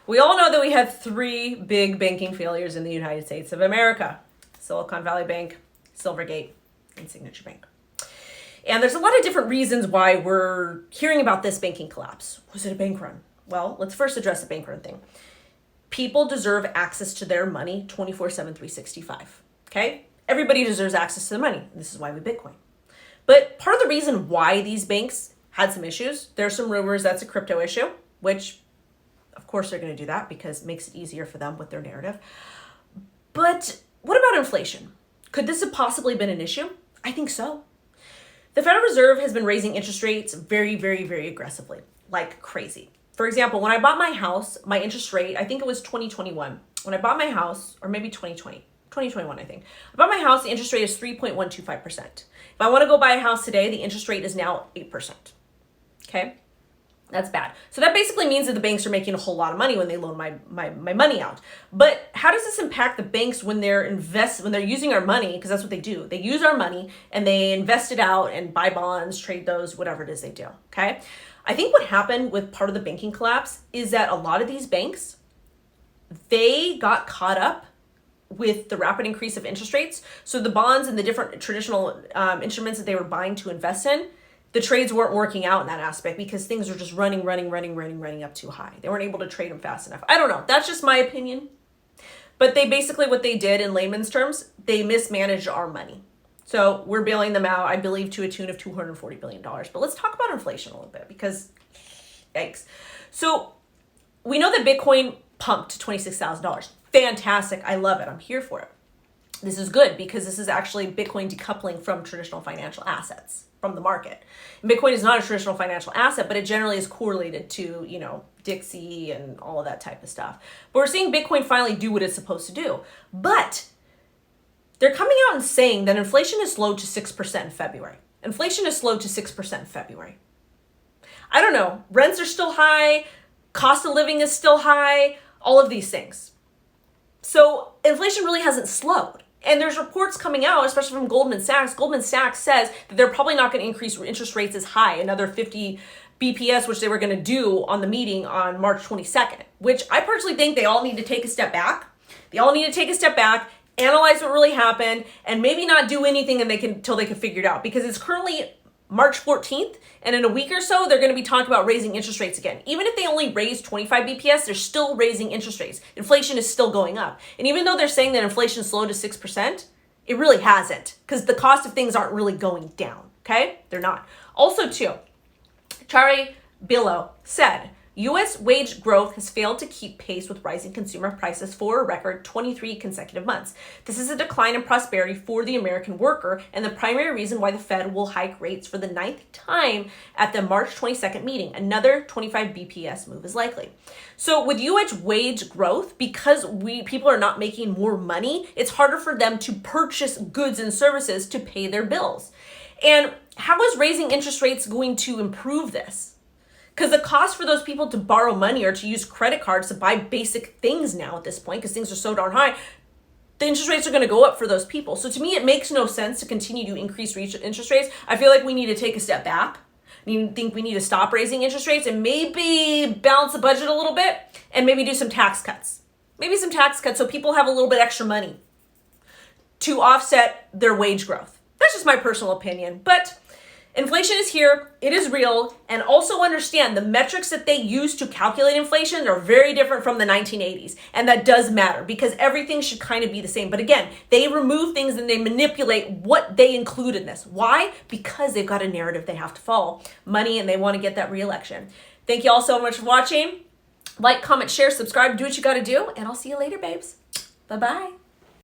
We all know that we have three big banking failures in the United States of America: Silicon Valley Bank, Silvergate, and Signature Bank. And there's a lot of different reasons why we're hearing about this banking collapse. Was it a bank run? Well, let's first address the bank run thing. People deserve access to their money 24/7, 365. Okay? Everybody deserves access to the money. This is why we Bitcoin. But part of the reason why these banks had some issues, there's some rumors that's a crypto issue, which of course they're going to do that because it makes it easier for them with their narrative. But what about inflation? Could this have possibly been an issue? I think so. The Federal Reserve has been raising interest rates very, very, very aggressively, like crazy. For example, when I bought my house, my interest rate, I think it was 2021. When I bought my house, or maybe 2021, I think. I bought my house, the interest rate is 3.125%. If I want to go buy a house today, the interest rate is now 8%. Okay? That's bad. So that basically means that the banks are making a whole lot of money when they loan my money out. But how does this impact the banks when they're using our money? Because that's what they do. They use our money and they invest it out and buy bonds, trade those, whatever it is they do. Okay? I think what happened with part of the banking collapse is that a lot of these banks, they got caught up with the rapid increase of interest rates. So the bonds and the different traditional instruments that they were buying to invest in, the trades weren't working out in that aspect because things are just running up too high. They weren't able to trade them fast enough. I don't know. That's just my opinion. But they basically, what they did in layman's terms, they mismanaged our money. So we're bailing them out, I believe, to a tune of $240 billion. But let's talk about inflation a little bit because, yikes. So we know that Bitcoin pumped to $26,000. Fantastic. I love it. I'm here for it. This is good because this is actually Bitcoin decoupling from traditional financial assets from the market. And Bitcoin is not a traditional financial asset, but it generally is correlated to, Dixie and all of that type of stuff. But we're seeing Bitcoin finally do what it's supposed to do. But they're coming out and saying that inflation is slowed to 6% in February. Inflation is slowed to 6% in February. I don't know. Rents are still high. Cost of living is still high. All of these things. So inflation really hasn't slowed. And there's reports coming out, especially from Goldman Sachs. Goldman Sachs says that they're probably not going to increase interest rates as high, another 50 BPS, which they were going to do on the meeting on March 22nd, which I personally think they all need to take a step back. They all need to take a step back, analyze what really happened, and maybe not do anything until they can figure it out, because it's currently March 14th, and in a week or so, they're going to be talking about raising interest rates again. Even if they only raise 25 BPS, they're still raising interest rates. Inflation is still going up. And even though they're saying that inflation slowed to 6%, it really hasn't, because the cost of things aren't really going down, okay? They're not. Also, too, Chari Billow said, U.S. wage growth has failed to keep pace with rising consumer prices for a record 23 consecutive months. This is a decline in prosperity for the American worker and the primary reason why the Fed will hike rates for the 9th time at the March 22nd meeting. Another 25 BPS move is likely. So with U.S. wage growth, because people are not making more money, it's harder for them to purchase goods and services to pay their bills. And how is raising interest rates going to improve this? Because the cost for those people to borrow money or to use credit cards to buy basic things now at this point, because things are so darn high, the interest rates are going to go up for those people. So to me, it makes no sense to continue to increase interest rates. I feel like we need to take a step back. I think we need to stop raising interest rates and maybe balance the budget a little bit and maybe do some tax cuts. Maybe some tax cuts so people have a little bit extra money to offset their wage growth. That's just my personal opinion. But inflation is here, it is real, and also understand the metrics that they use to calculate inflation are very different from the 1980s. And that does matter because everything should kind of be the same. But again, they remove things and they manipulate what they include in this. Why? Because they've got a narrative they have to follow. Money, and they want to get that re-election. Thank you all so much for watching. Like, comment, share, subscribe, do what you got to do, and I'll see you later, babes. Bye-bye.